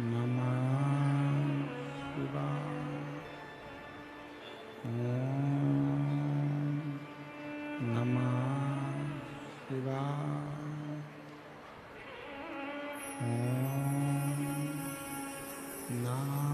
नमः शिवाय। ओम नमः शिवाय। ओम नमः शिवाय।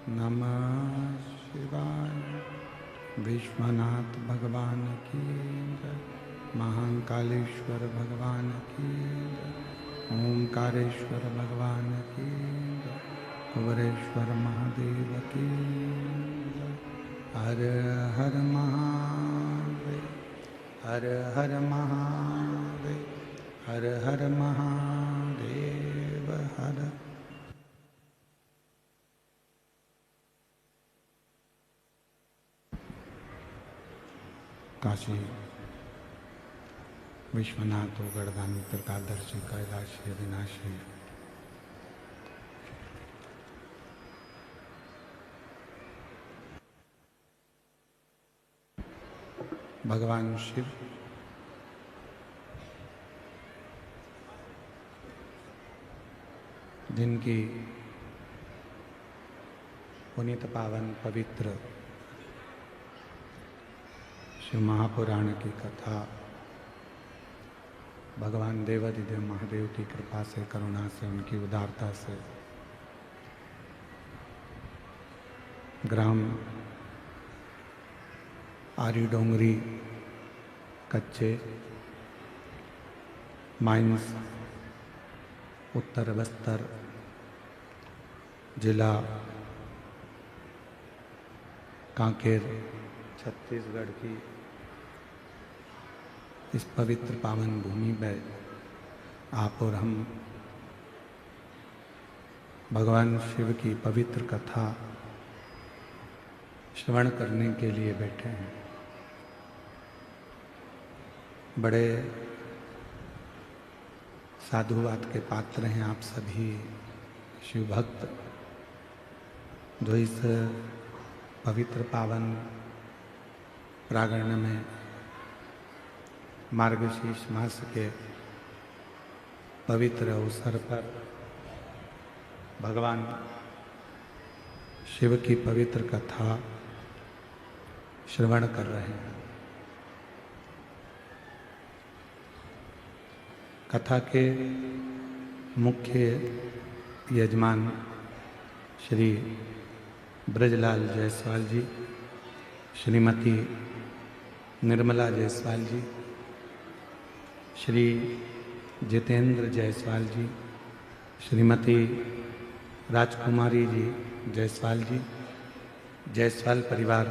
नमः शिवाय। विश्वनाथ भगवान की जय। महाकालेश्वर भगवान की जय। ओंकारेश्वर भगवान की जय। कुबेरेश्वर महादेव की जय। हर हर महादेव। हर हर महादेव। हर हर महादेव। हर काशी विश्वनाथ गर्दानी त्रिकादर्शी कैलाशी अविनाशी भगवान शिव जिनकी पुनीत पावन पवित्र शिव महापुराण की कथा भगवान देवाधिदेव महादेव की कृपा से, करुणा से, उनकी उदारता से ग्राम आरी डोंगरी कच्चे माइंस उत्तर बस्तर जिला कांकेर छत्तीसगढ़ की इस पवित्र पावन भूमि में आप और हम भगवान शिव की पवित्र कथा श्रवण करने के लिए बैठे हैं। बड़े साधुवाद के पात्र हैं आप सभी शिव भक्त, जो इस पवित्र पावन प्रांगण में मार्गशीर्ष मास के पवित्र अवसर पर भगवान शिव की पवित्र कथा श्रवण कर रहे हैं। कथा के मुख्य यजमान श्री ब्रजलाल जायसवाल जी, श्रीमती निर्मला जायसवाल जी, श्री जितेंद्र जायसवाल जी, श्रीमती राजकुमारी जी जायसवाल जी, जायसवाल परिवार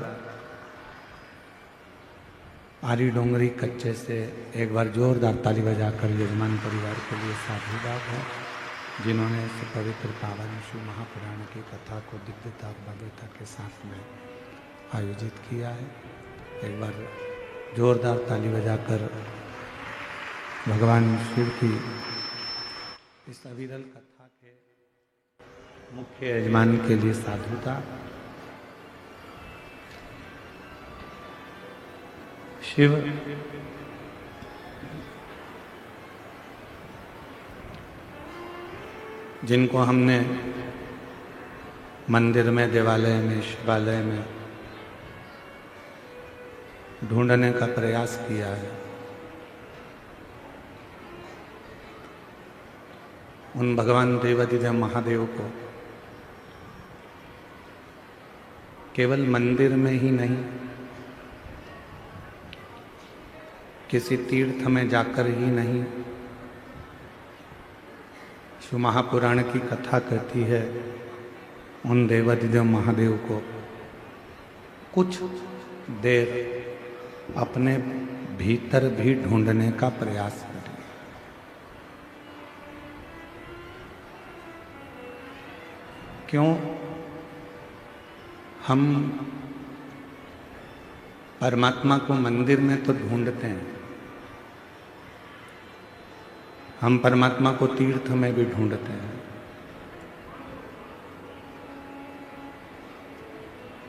आरी डोंगरी कच्चे से एक बार जोरदार ताली बजाकर यजमान परिवार के लिए साधुवाद है, जिन्होंने इस पवित्र पावन शिव महापुराण की कथा को दिव्यता और भव्यता के साथ में आयोजित किया है। एक बार जोरदार ताली बजाकर भगवान शिव की इस अविरल कथा के मुख्य यजमान के लिए साधुता। शिव जिनको हमने मंदिर में, देवालय में, शिवालय में ढूंढने का प्रयास किया है, उन भगवान देवाधिदेव महादेव को केवल मंदिर में ही नहीं, किसी तीर्थ में जाकर ही नहीं, शिव महापुराण की कथा कहती है उन देवाधिदेव महादेव को कुछ देर अपने भीतर भी ढूंढने का प्रयास करें। क्यों हम परमात्मा को मंदिर में तो ढूंढते हैं, हम परमात्मा को तीर्थ में भी ढूंढते हैं,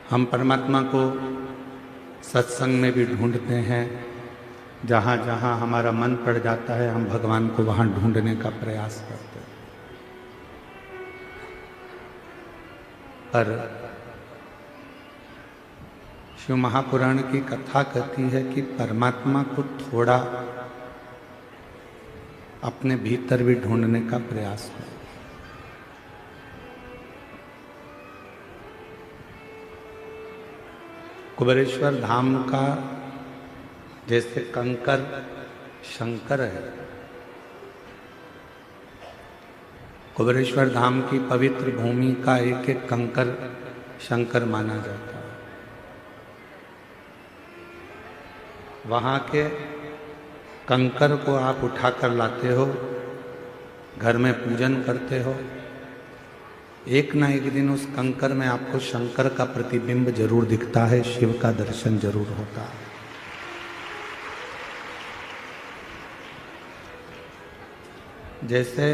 हम परमात्मा को सत्संग में भी ढूंढते हैं। जहाँ जहाँ हमारा मन पड़ जाता है हम भगवान को वहाँ ढूंढने का प्रयास करते हैं। पर शिव महापुराण की कथा कहती है कि परमात्मा को थोड़ा अपने भीतर भी ढूंढने का प्रयास है। कुबेरेश्वर धाम का जैसे कंकर शंकर है, कुबेरेश्वर धाम की पवित्र भूमि का एक एक कंकर शंकर माना जाता है। वहाँ के कंकर को आप उठाकर लाते हो, घर में पूजन करते हो, एक ना एक दिन उस कंकर में आपको शंकर का प्रतिबिंब जरूर दिखता है, शिव का दर्शन जरूर होता है। जैसे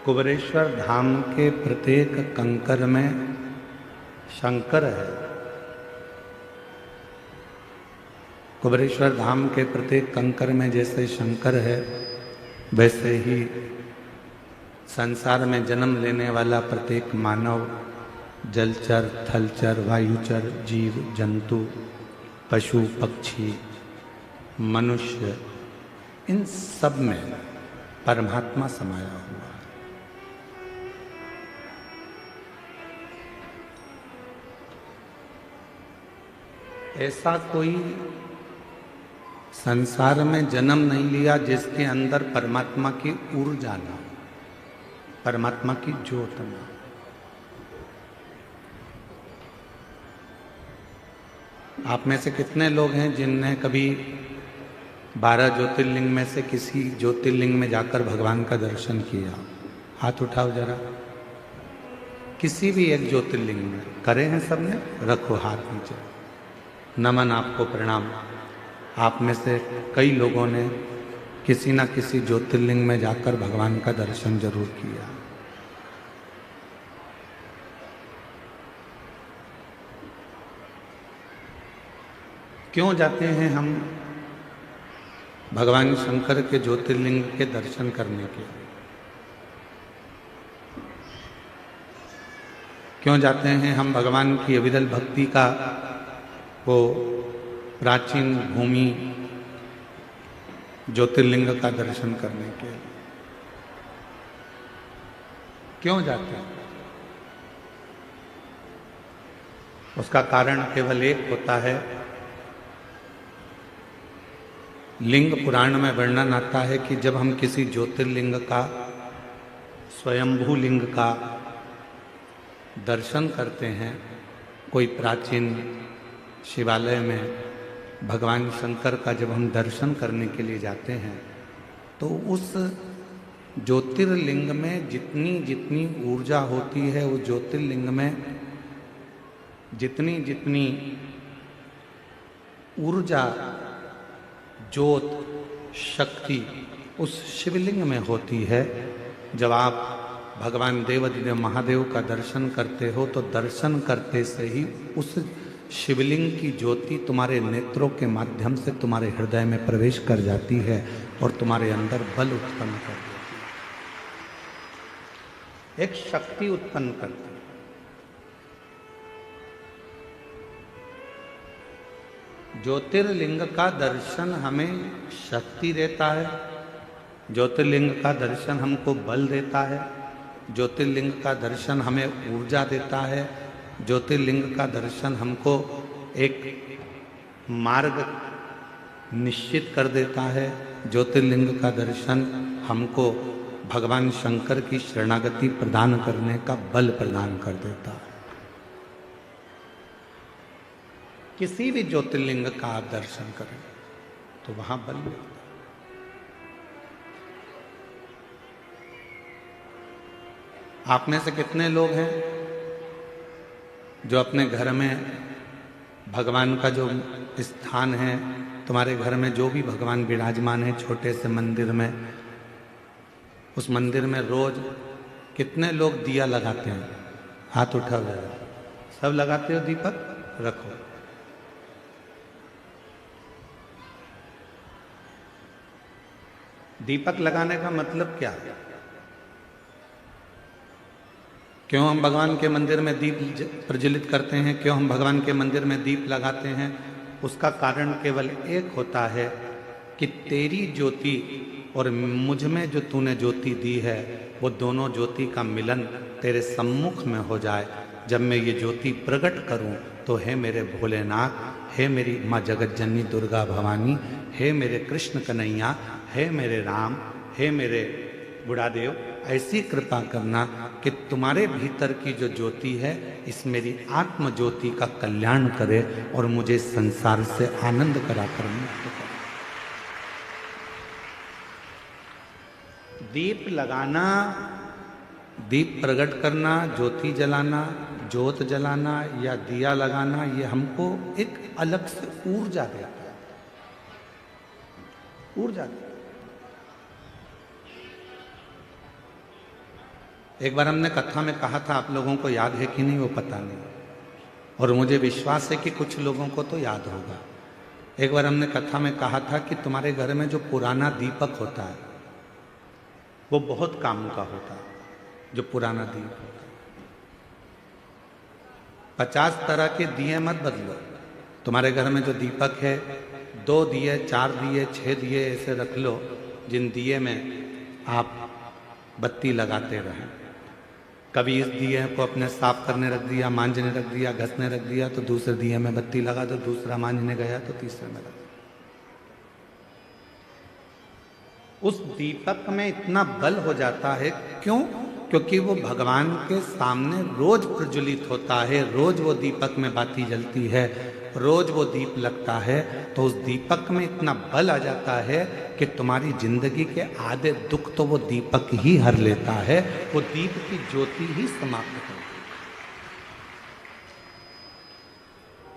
कुबेरेश्वर धाम के प्रत्येक कंकर में शंकर है, कुबेरेश्वर धाम के प्रत्येक कंकर में जैसे शंकर है, वैसे ही संसार में जन्म लेने वाला प्रत्येक मानव, जलचर, थलचर, वायुचर, जीव, जंतु, पशु, पक्षी, मनुष्य, इन सब में परमात्मा समाया हुआ है। ऐसा कोई संसार में जन्म नहीं लिया जिसके अंदर परमात्मा की ऊर्जा ना हो, परमात्मा की ज्योत ना हो। आप में से कितने लोग हैं जिनने कभी 12 ज्योतिर्लिंग में से किसी ज्योतिर्लिंग में जाकर भगवान का दर्शन किया? हाथ उठाओ जरा। किसी भी एक ज्योतिर्लिंग में करे हैं सबने? रखो हाथ नीचे। नमन, आपको प्रणाम। आप में से कई लोगों ने किसी न किसी ज्योतिर्लिंग में जाकर भगवान का दर्शन जरूर किया। क्यों जाते हैं हम भगवान शंकर के ज्योतिर्लिंग के दर्शन करने के? क्यों जाते हैं हम भगवान की अविरल भक्ति का वो प्राचीन भूमि ज्योतिर्लिंग का दर्शन करने के? क्यों जाते हैं? उसका कारण केवल एक होता है। लिंग पुराण में वर्णन आता है कि जब हम किसी ज्योतिर्लिंग का, स्वयंभू लिंग का दर्शन करते हैं, कोई प्राचीन शिवालय में भगवान शंकर का जब हम दर्शन करने के लिए जाते हैं, तो उस ज्योतिर्लिंग में जितनी जितनी ऊर्जा होती है, उस ज्योतिर्लिंग में जितनी जितनी ऊर्जा, ज्योत, शक्ति उस शिवलिंग में होती है। जब आप भगवान देवाधिदेव महादेव का दर्शन करते हो तो दर्शन करते से ही उस शिवलिंग की ज्योति तुम्हारे नेत्रों के माध्यम से तुम्हारे हृदय में प्रवेश कर जाती है और तुम्हारे अंदर बल उत्पन्न कर देती है, एक शक्ति उत्पन्न करती है। ज्योतिर्लिंग का दर्शन हमें शक्ति देता है, ज्योतिर्लिंग का दर्शन हमको बल देता है, ज्योतिर्लिंग का दर्शन हमें ऊर्जा देता है, ज्योतिर्लिंग का दर्शन हमको एक मार्ग निश्चित कर देता है, ज्योतिर्लिंग का दर्शन हमको भगवान शंकर की शरणागति प्रदान करने का बल प्रदान कर देता है। किसी भी ज्योतिर्लिंग का आप दर्शन करें तो वहां बल मिलता है। आप में से कितने लोग हैं जो अपने घर में भगवान का जो स्थान है, तुम्हारे घर में जो भी भगवान विराजमान है छोटे से मंदिर में, उस मंदिर में रोज कितने लोग दिया लगाते हैं? हाथ उठाओ जरा। सब लगाते हो दीपक? रखो। दीपक लगाने का मतलब क्या है? क्यों हम भगवान के मंदिर में दीप प्रज्वलित करते हैं? क्यों हम भगवान के मंदिर में दीप लगाते हैं? उसका कारण केवल एक होता है कि तेरी ज्योति और मुझ में जो तूने ज्योति दी है, वो दोनों ज्योति का मिलन तेरे सम्मुख में हो जाए। जब मैं ये ज्योति प्रकट करूं तो हे मेरे भोलेनाथ, हे मेरी माँ जगत जननी दुर्गा भवानी, हे मेरे कृष्ण कन्हैया, हे मेरे राम, हे मेरे बुढ़ादेव, ऐसी कृपा करना कि तुम्हारे भीतर की जो ज्योति है इस मेरी आत्म ज्योति का कल्याण करे और मुझे संसार से आनंद कराकर मुक्त करे। दीप लगाना, दीप प्रकट करना, ज्योति जलाना, ज्योत जलाना या दिया लगाना, ये हमको एक अलग से ऊर्जा देता है, ऊर्जा देता है। एक बार हमने कथा में कहा था, आप लोगों को याद है कि नहीं वो पता नहीं, और मुझे विश्वास है कि कुछ लोगों को तो याद होगा। एक बार हमने कथा में कहा था कि तुम्हारे घर में जो पुराना दीपक होता है वो बहुत काम का होता है। जो पुराना दीप होता है। 50 तरह के दिए मत बदलो। तुम्हारे घर में जो दीपक है 2 दिए, 4 दिए, 6 दिए ऐसे रख लो जिन दिए में आप बत्ती लगाते रहें। कभी इस दिए को अपने साफ करने रख दिया, मांझने रख दिया, घसने रख दिया, तो दूसरे दिए में बत्ती लगा दो, दूसरा मांझने गया तो तीसरे में लगा। उस दीपक में इतना बल हो जाता है, क्यों? क्योंकि वो भगवान के सामने रोज प्रज्वलित होता है, रोज वो दीपक में बाती जलती है, रोज वो दीप लगता है, तो उस दीपक में इतना बल आ जाता है कि तुम्हारी जिंदगी के आधे दुख तो वो दीपक ही हर लेता है, वो दीप की ज्योति ही समाप्त कर देता है।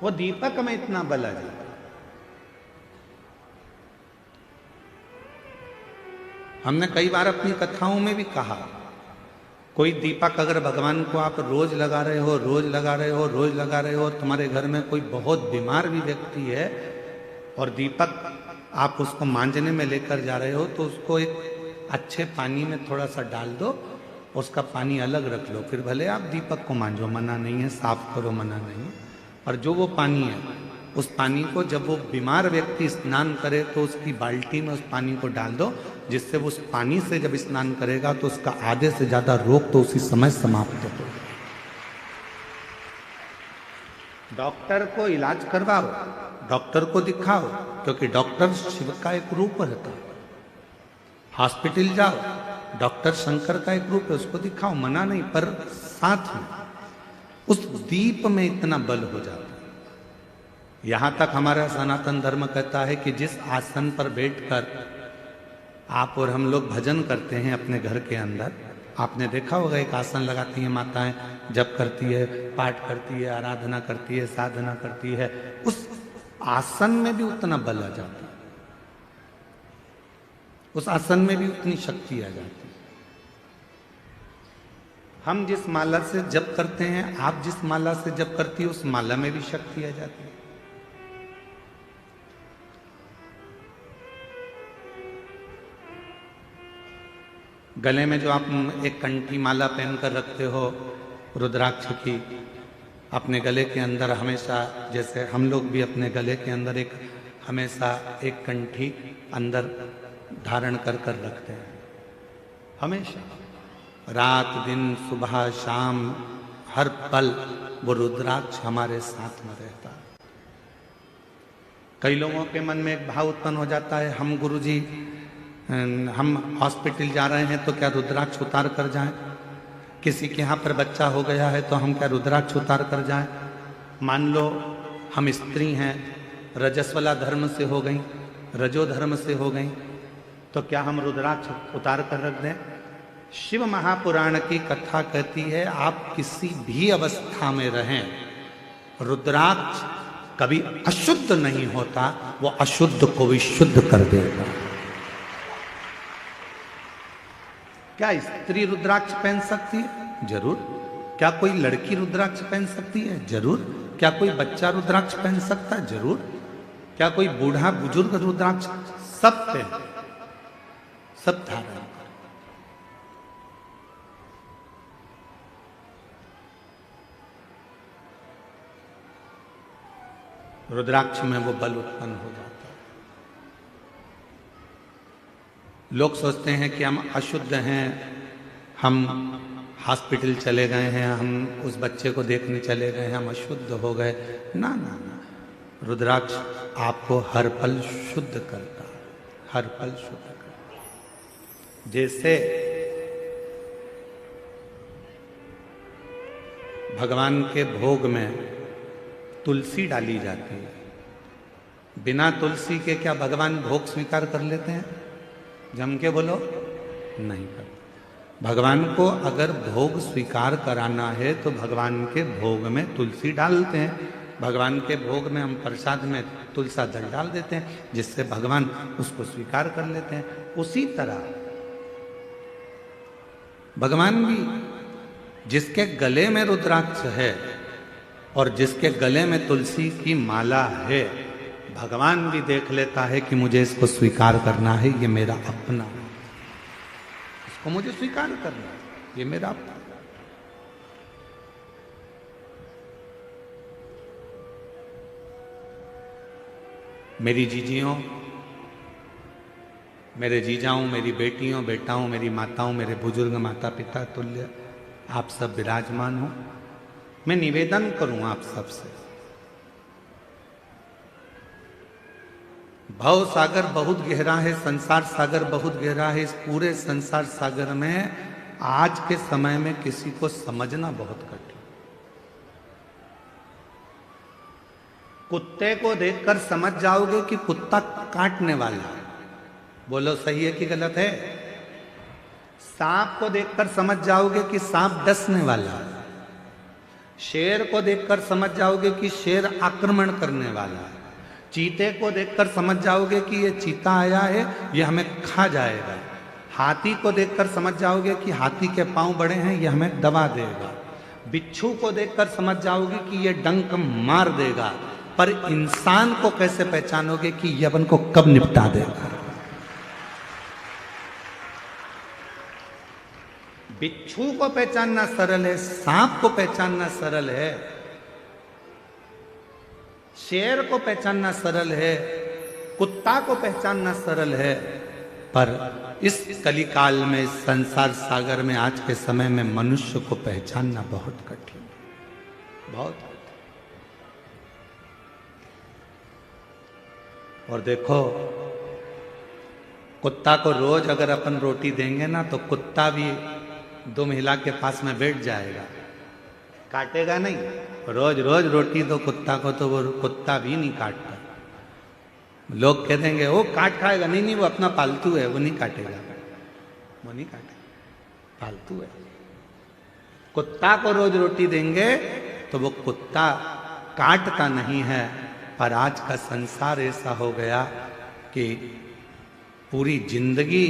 वो दीपक में इतना बल आ जाता है। हमने कई बार अपनी कथाओं में भी कहा, कोई दीपक अगर भगवान को आप रोज लगा रहे हो, रोज लगा रहे हो, रोज लगा रहे हो, तुम्हारे घर में कोई बहुत बीमार भी व्यक्ति है और दीपक आप उसको मांझने में लेकर जा रहे हो, तो उसको एक अच्छे पानी में थोड़ा सा डाल दो, उसका पानी अलग रख लो, फिर भले आप दीपक को मांझो, मना नहीं है, साफ करो, मना नहीं है। और जो वो पानी है, उस पानी को जब वो बीमार व्यक्ति स्नान करे तो उसकी बाल्टी में उस पानी को डाल दो, जिससे वो उस पानी से जब स्नान करेगा तो उसका आधे से ज्यादा रोग तो उसी समय समाप्त हो। डॉक्टर को इलाज करवाओ, डॉक्टर को दिखाओ, क्योंकि डॉक्टर शिव का एक रूप रहता है। हॉस्पिटल जाओ, डॉक्टर शंकर का एक रूप है, उसको दिखाओ, मना नहीं, पर साथ में उस दीप में इतना बल हो जाता है। यहां तक हमारा सनातन धर्म कहता है कि जिस आसन पर बैठकर आप और हम लोग भजन करते हैं अपने घर के अंदर, आपने देखा होगा एक आसन लगाती हैं माताएं, जप करती है, पाठ करती है, आराधना करती है, साधना करती है, उस आसन में भी उतना बल आ जाता है, उस आसन में भी उतनी शक्ति आ जाती है। हम जिस माला से जप करते हैं, आप जिस माला से जप करती है, उस माला में भी शक्ति आ जाती है। गले में जो आप एक कंठी माला पहनकर रखते हो रुद्राक्ष की, अपने गले के अंदर हमेशा, जैसे हम लोग भी अपने गले के अंदर एक हमेशा एक कंठी अंदर धारण कर कर रखते हैं, हमेशा, रात दिन सुबह शाम हर पल वो रुद्राक्ष हमारे साथ में रहता है। कई लोगों के मन में एक भाव उत्पन्न हो जाता है, हम गुरुजी हम हॉस्पिटल जा रहे हैं तो क्या रुद्राक्ष उतार कर जाएं? किसी के यहाँ पर बच्चा हो गया है तो हम क्या रुद्राक्ष उतार कर जाएं? मान लो हम स्त्री हैं, रजस्वला धर्म से हो गई, रजो धर्म से हो गई, तो क्या हम रुद्राक्ष उतार कर रख दें? शिव महापुराण की कथा कहती है, आप किसी भी अवस्था में रहें, रुद्राक्ष कभी अशुद्ध नहीं होता, वो अशुद्ध को भी शुद्ध कर देगा। क्या स्त्री रुद्राक्ष पहन सकती है? जरूर। क्या कोई लड़की रुद्राक्ष पहन सकती है? जरूर। क्या कोई बच्चा रुद्राक्ष पहन सकता है? जरूर। क्या कोई बूढ़ा बुजुर्ग रुद्राक्ष? सब पहन, सब धारण। रुद्राक्ष में वो बल उत्पन्न हो जाता है। लोग सोचते हैं कि हम अशुद्ध हैं, हम हॉस्पिटल चले गए हैं, हम उस बच्चे को देखने चले गए हैं, हम अशुद्ध हो गए। ना ना ना, रुद्राक्ष आपको हर पल शुद्ध करता है, हर पल शुद्ध करता है। जैसे भगवान के भोग में तुलसी डाली जाती है, बिना तुलसी के क्या भगवान भोग स्वीकार कर लेते हैं? जम के बोलो, नहीं करते। भगवान को अगर भोग स्वीकार कराना है तो भगवान के भोग में तुलसी डालते हैं, भगवान के भोग में हम प्रसाद में तुलसा दल डाल देते हैं, जिससे भगवान उसको स्वीकार कर लेते हैं। उसी तरह भगवान भी, जिसके गले में रुद्राक्ष है और जिसके गले में तुलसी की माला है, भगवान भी देख लेता है कि मुझे इसको स्वीकार करना है, ये मेरा अपना है, इसको मुझे स्वीकार करना है, ये मेरा अपना। मेरी जीजियों, मेरे जीजाओं, मेरी बेटियों, बेटाओं, मेरी माताओं, मेरे बुजुर्ग माता पिता तुल्य आप सब विराजमान हो। मैं निवेदन करूं आप सबसे, भव सागर बहुत गहरा है, संसार सागर बहुत गहरा है। इस पूरे संसार सागर में आज के समय में किसी को समझना बहुत कठिन। कुत्ते को देखकर समझ जाओगे कि कुत्ता काटने वाला है, बोलो सही है कि गलत है। सांप को देखकर समझ जाओगे कि सांप डसने वाला है। शेर को देखकर समझ जाओगे कि शेर आक्रमण करने वाला है। चीते को देखकर समझ जाओगे कि ये चीता आया है, ये हमें खा जाएगा। हाथी को देखकर समझ जाओगे कि हाथी के पांव बड़े हैं, ये हमें दबा देगा। बिच्छू को देखकर समझ जाओगे कि ये डंक मार देगा। पर इंसान को कैसे पहचानोगे कि ये अपन को कब निपटा देगा? बिच्छू को पहचानना सरल है, सांप को पहचानना सरल है, शेर को पहचानना सरल है, कुत्ता को पहचानना सरल है। पर इस कलिकाल में, इस संसार सागर में, आज के समय में मनुष्य को पहचानना बहुत कठिन, बहुत कठिन। और देखो, कुत्ता को रोज अगर अपन रोटी देंगे ना, तो कुत्ता भी दो महिला के पास में बैठ जाएगा, काटेगा नहीं। रोज रोज रोटी दो कुत्ता को तो वो कुत्ता भी नहीं काटता। लोग कह देंगे वो काट खाएगा, नहीं नहीं वो अपना पालतू है, वो नहीं काटेगा, वो नहीं काटेगा, पालतू है। कुत्ता को रोज रोटी देंगे तो वो कुत्ता काटता नहीं है। पर आज का संसार ऐसा हो गया कि पूरी जिंदगी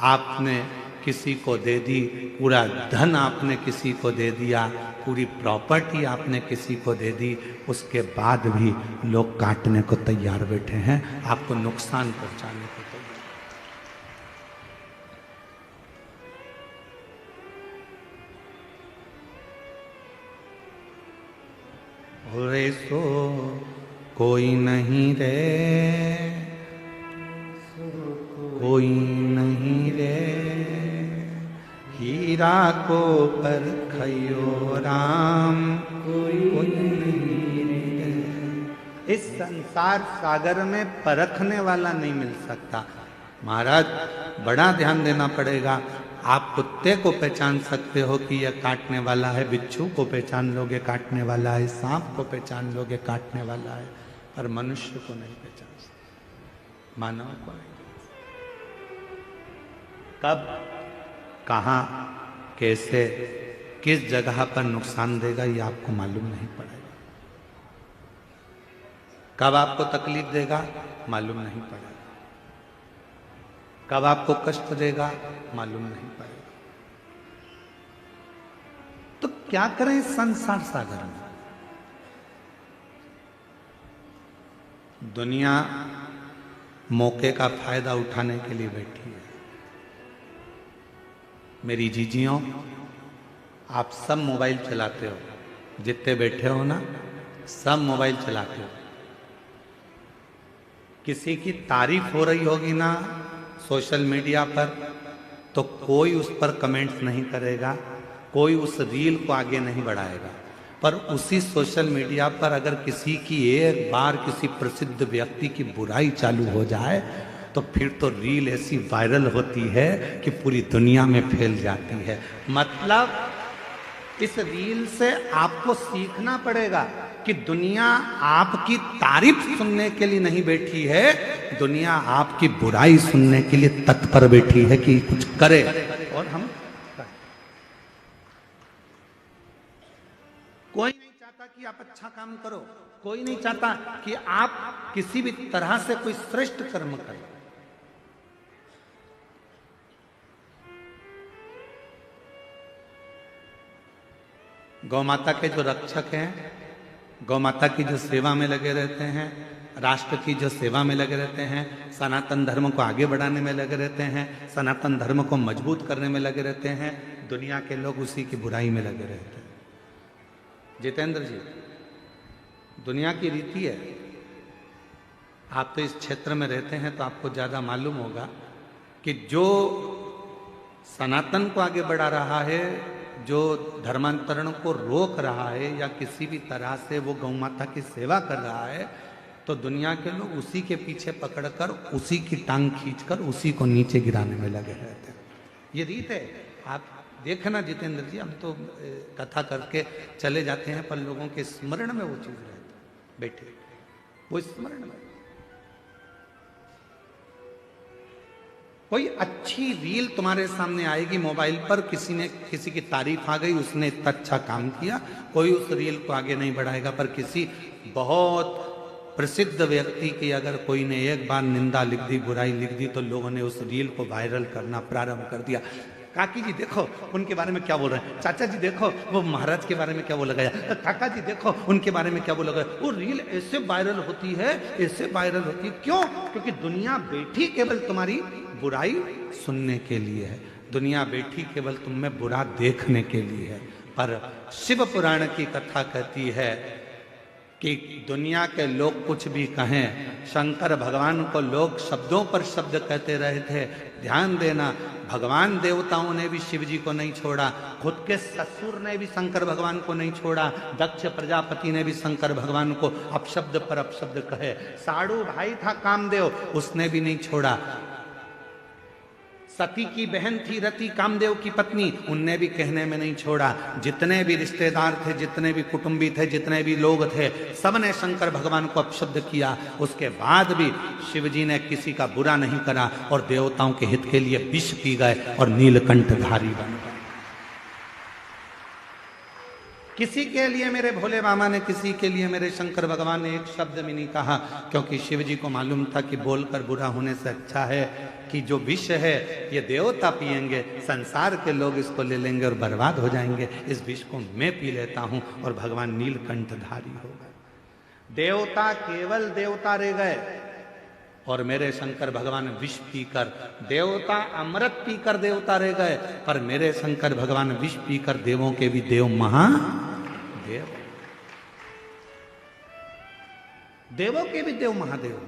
आपने किसी को दे दी, पूरा धन आपने किसी को दे दिया, पूरी प्रॉपर्टी आपने किसी को दे दी, उसके बाद भी लोग काटने को तैयार बैठे हैं, आपको नुकसान पहुंचाने को तैयार। रे सो कोई नहीं रे, कोई नहीं रे, हीरा को परखयो राम, कोई नहीं रे। इस संसार सागर में परखने वाला नहीं मिल सकता। महाराज बड़ा ध्यान देना पड़ेगा। आप कुत्ते को पहचान सकते हो कि यह काटने वाला है, बिच्छू को पहचान लोगे काटने वाला है, सांप को पहचान लोगे काटने वाला है, पर मनुष्य को नहीं पहचान सकते, मानव को नहीं। कब, कहाँ, कैसे, किस जगह पर नुकसान देगा ये आपको मालूम नहीं पड़ेगा। कब आपको तकलीफ देगा मालूम नहीं पड़ेगा, कब आपको कष्ट देगा मालूम नहीं पड़ेगा। तो क्या करें इस संसार सागर में? दुनिया मौके का फायदा उठाने के लिए बैठी है। मेरी जीजियों, आप सब मोबाइल चलाते हो, जितने बैठे हो ना सब मोबाइल चलाते हो। किसी की तारीफ हो रही होगी ना सोशल मीडिया पर, तो कोई उस पर कमेंट्स नहीं करेगा, कोई उस रील को आगे नहीं बढ़ाएगा। पर उसी सोशल मीडिया पर अगर किसी की एक बार किसी प्रसिद्ध व्यक्ति की बुराई चालू हो जाए तो फिर तो रील ऐसी वायरल होती है कि पूरी दुनिया में फैल जाती है। मतलब इस रील से आपको सीखना पड़ेगा कि दुनिया आपकी तारीफ सुनने के लिए नहीं बैठी है, दुनिया आपकी बुराई सुनने के लिए तत्पर बैठी है कि कुछ करे। और हम कोई नहीं चाहता कि आप अच्छा काम करो, कोई नहीं चाहता कि आप किसी भी तरह से कोई श्रेष्ठ कर्म करें। गौ माता के जो रक्षक हैं, गौ माता की जो सेवा में लगे रहते हैं, राष्ट्र की जो सेवा में लगे रहते हैं, सनातन धर्म को आगे बढ़ाने में लगे रहते हैं, सनातन धर्म को मजबूत करने में लगे रहते हैं, दुनिया के लोग उसी की बुराई में लगे रहते हैं। जितेंद्र जी, दुनिया की रीति है आप तो इस क्षेत्र में रहते हैं तो आपको ज़्यादा मालूम होगा कि जो सनातन को आगे बढ़ा रहा है, जो धर्मांतरण को रोक रहा है या किसी भी तरह से वो गौ माता की सेवा कर रहा है, तो दुनिया के लोग उसी के पीछे पकड़कर उसी की टांग खींचकर उसी को नीचे गिराने में लगे रहते हैं। ये रीत है। आप देखना जितेंद्र जी, हम तो कथा करके चले जाते हैं पर लोगों के स्मरण में वो चीज रहती है। बैठे वो स्मरण में कोई अच्छी रील तुम्हारे सामने आएगी मोबाइल पर, किसी की तारीफ आ गई, उसने इतना अच्छा काम किया, कोई उस रील को आगे नहीं बढ़ाएगा। पर किसी बहुत प्रसिद्ध व्यक्ति की अगर कोई ने एक बार निंदा लिख दी, बुराई लिख दी, तो लोगों ने उस रील को वायरल करना प्रारंभ कर दिया। काकी जी देखो उनके बारे में क्या बोल रहे हैं, चाचा जी देखो वो महाराज के बारे में क्या बोला गया, काका जी देखो उनके बारे में क्या बोला गया। वो रील ऐसे वायरल होती है, ऐसे वायरल होती है। क्यों? क्योंकि दुनिया बैठी केवल तुम्हारी बुराई सुनने के लिए है, दुनिया बैठी केवल तुम में बुरा देखने के लिए है। पर शिव पुराण की कथा कहती है कि दुनिया के लोग कुछ भी कहें, शंकर भगवान को लोग शब्दों पर शब्द कहते रहे थे। ध्यान देना, भगवान देवताओं ने भी शिव जी को नहीं छोड़ा, खुद के ससुर ने भी शंकर भगवान को नहीं छोड़ा, दक्ष प्रजापति ने भी शंकर भगवान को अपशब्द पर अपशब्द कहे। साड़ू भाई था कामदेव, उसने भी नहीं छोड़ा। सती की बहन थी रति कामदेव की पत्नी, उनने भी कहने में नहीं छोड़ा। जितने भी रिश्तेदार थे, जितने भी कुटुंबी थे, जितने भी लोग थे, सबने शंकर भगवान को अपशब्द किया। उसके बाद भी शिव जी ने किसी का बुरा नहीं करा और देवताओं के हित के लिए विष पी गए और नीलकंठधारी बन गए। किसी के लिए मेरे भोले बाबा ने, किसी के लिए मेरे शंकर भगवान ने एक शब्द भी नहीं कहा, क्योंकि शिव जी को मालूम था कि बोलकर बुरा होने से अच्छा है कि जो विष है ये देवता पिएंगे, संसार के लोग इसको ले लेंगे और बर्बाद हो जाएंगे। इस विष को मैं पी लेता हूं और भगवान नीलकंठधारी हो गए। देवता केवल देवता रह गए और मेरे शंकर भगवान विष पीकर, देवता अमृत पीकर देवता रह गए, पर मेरे शंकर भगवान विष पीकर देवों के भी देव महादेव, देवों के भी देव महादेव।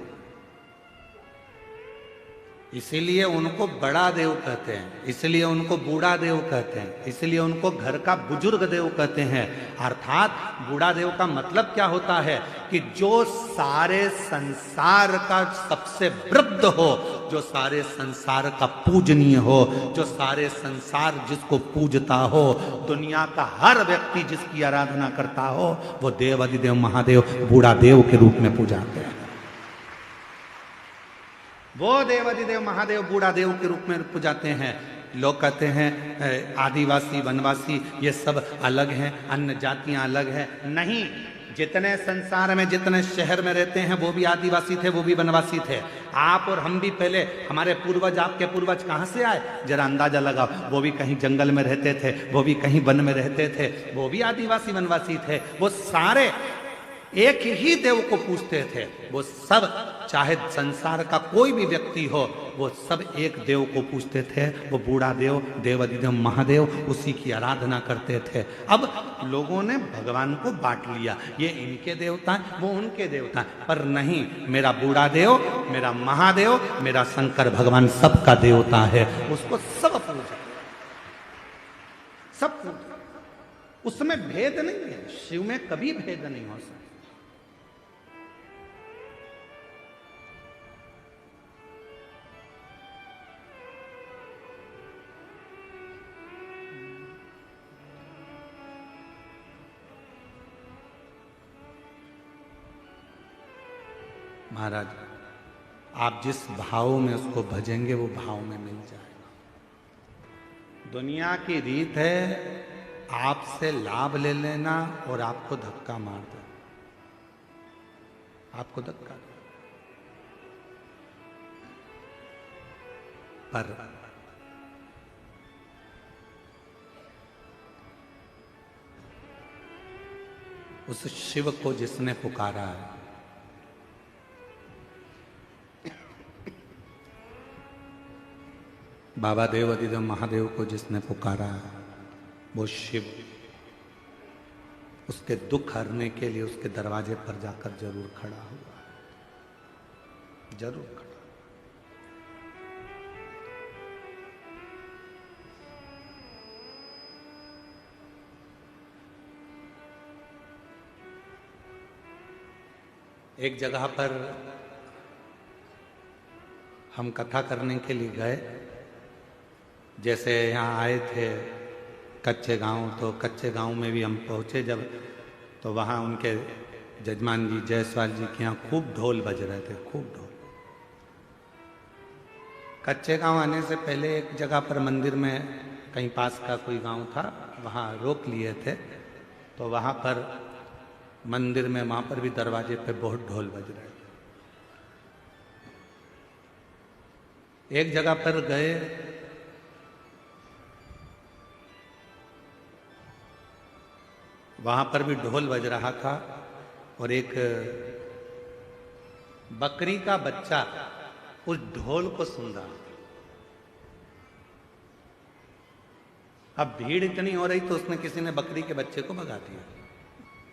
इसीलिए उनको बड़ा देव कहते हैं, इसलिए उनको बूढ़ा देव कहते हैं, इसलिए उनको घर का बुजुर्ग देव कहते हैं। अर्थात बूढ़ा देव का मतलब क्या होता है कि जो सारे संसार का सबसे वृद्ध हो, जो सारे संसार का पूजनीय हो, जो सारे संसार जिसको पूजता हो, दुनिया का हर व्यक्ति जिसकी आराधना करता हो, वो देव अधिदेव महादेव बूढ़ा देव के रूप में पूजाते हैं। वो देवादिदेव महादेव बूढ़ा देव के रूप में पूजाते हैं। लोग कहते हैं आदिवासी वनवासी ये सब अलग हैं, अन्य जातियां अलग हैं। नहीं, जितने संसार में, जितने शहर में रहते हैं वो भी आदिवासी थे, वो भी वनवासी थे। आप और हम भी पहले, हमारे पूर्वज, आपके पूर्वज कहाँ से आए जरा अंदाजा लगाओ। वो भी कहीं जंगल में रहते थे, वो भी कहीं वन में रहते थे, वो भी आदिवासी वनवासी थे। वो सारे एक ही देव को पूजते थे। वो सब, चाहे संसार का कोई भी व्यक्ति हो, वो सब एक देव को पूजते थे। वो बूढ़ा देव, देवादिदेव महादेव, उसी की आराधना करते थे। अब लोगों ने भगवान को बांट लिया, ये इनके देवता हैं, वो उनके देवता हैं। पर नहीं, मेरा बूढ़ा देव, मेरा महादेव, मेरा शंकर भगवान सबका देवता है। उसको सब पूजा, सब पूजा, उसमें भेद नहीं है। शिव में कभी भेद नहीं हो सकता। महाराज, आप जिस भाव में उसको भजेंगे वो भाव में मिल जाएगा। दुनिया की रीत है आपसे लाभ ले लेना और आपको धक्का मार दे, आपको धक्का दे। पर उस शिव को जिसने पुकारा है, बाबा देव अधिदेव महादेव को जिसने पुकारा है, वो शिव उसके दुख हरने के लिए उसके दरवाजे पर जाकर जरूर खड़ा हुआ। जरूर खड़ा। एक जगह पर हम कथा करने के लिए गए, जैसे यहाँ आए थे कच्चे गांव, तो कच्चे गांव में भी हम पहुँचे जब, तो वहाँ उनके जजमान जी जायसवाल जी के यहाँ खूब ढोल बज रहे थे, खूब ढोल। कच्चे गांव आने से पहले एक जगह पर मंदिर में कहीं पास का कोई गांव था, वहाँ रोक लिए थे, तो वहाँ पर मंदिर में वहाँ पर भी दरवाजे पे बहुत ढोल बज रहे थे। एक जगह पर गए, वहां पर भी ढोल बज रहा था और एक बकरी का बच्चा उस ढोल को सुन रहा था। अब भीड़ इतनी हो रही तो उसने किसी ने बकरी के बच्चे को भगा दिया।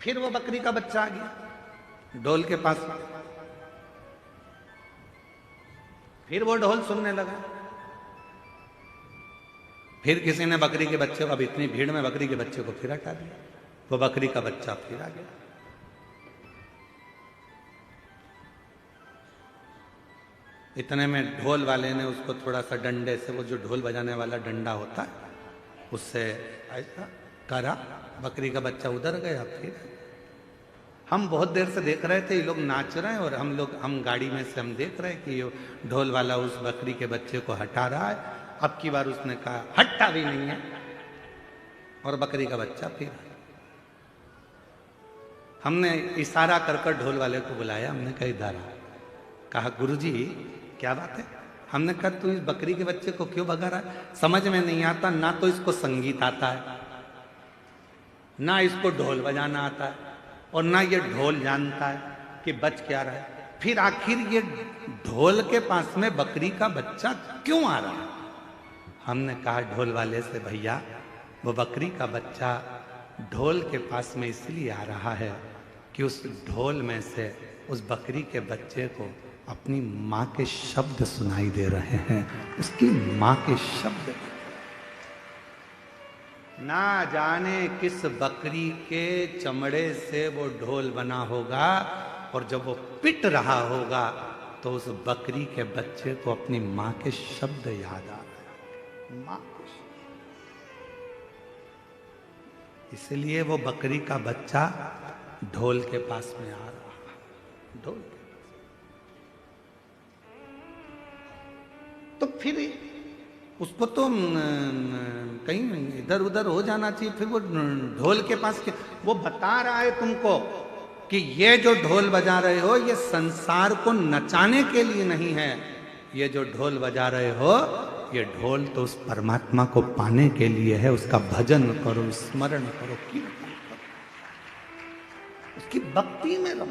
फिर वो बकरी का बच्चा आ गया ढोल के पास, फिर वो ढोल सुनने लगा। फिर किसी ने बकरी के बच्चे को, अब इतनी भीड़ में बकरी के बच्चे को फिर हटा दिया, वो बकरी का बच्चा फिर आ गया। इतने में ढोल वाले ने उसको थोड़ा सा डंडे से, वो जो ढोल बजाने वाला डंडा होता है, उससे ऐसा करा, बकरी का बच्चा उधर गया। फिर हम बहुत देर से देख रहे थे ये लोग नाच रहे हैं और हम गाड़ी में से हम देख रहे हैं कि ये ढोल वाला उस बकरी के बच्चे को हटा रहा है। अब की बार उसने कहा हटता भी नहीं है और बकरी का बच्चा फिर आया। हमने इशारा कर कर ढोल वाले को बुलाया, हमने कहा इधर आ। कहा गुरुजी क्या बात है? हमने कहा तू इस बकरी के बच्चे को क्यों भगा रहा है? समझ में नहीं आता, ना तो इसको संगीत आता है, ना इसको ढोल बजाना आता है, और ना ये ढोल जानता है कि बच क्या रहा है। फिर आखिर ये ढोल के पास में बकरी का बच्चा क्यों आ रहा है? हमने कहा ढोल वाले से, भैया वो बकरी का बच्चा ढोल के पास में इसलिए आ रहा है कि उस ढोल में से उस बकरी के बच्चे को अपनी माँ के शब्द सुनाई दे रहे हैं, उसकी माँ के शब्द। ना जाने किस बकरी के चमड़े से वो ढोल बना होगा, और जब वो पिट रहा होगा तो उस बकरी के बच्चे को अपनी माँ के शब्द याद आ रहे, माँ के शब्द। इसलिए वो बकरी का बच्चा ढोल के पास में आ रहा, ढोल के पास। तो फिर उसको तो कहीं इधर उधर हो जाना चाहिए। फिर वो ढोल के पास के, वो बता रहा है तुमको कि ये जो ढोल बजा रहे हो ये संसार को नचाने के लिए नहीं है, ये जो ढोल बजा रहे हो ये ढोल तो उस परमात्मा को पाने के लिए है। उसका भजन करो, स्मरण करो, कीर्तन करो, उसकी भक्ति में रहो।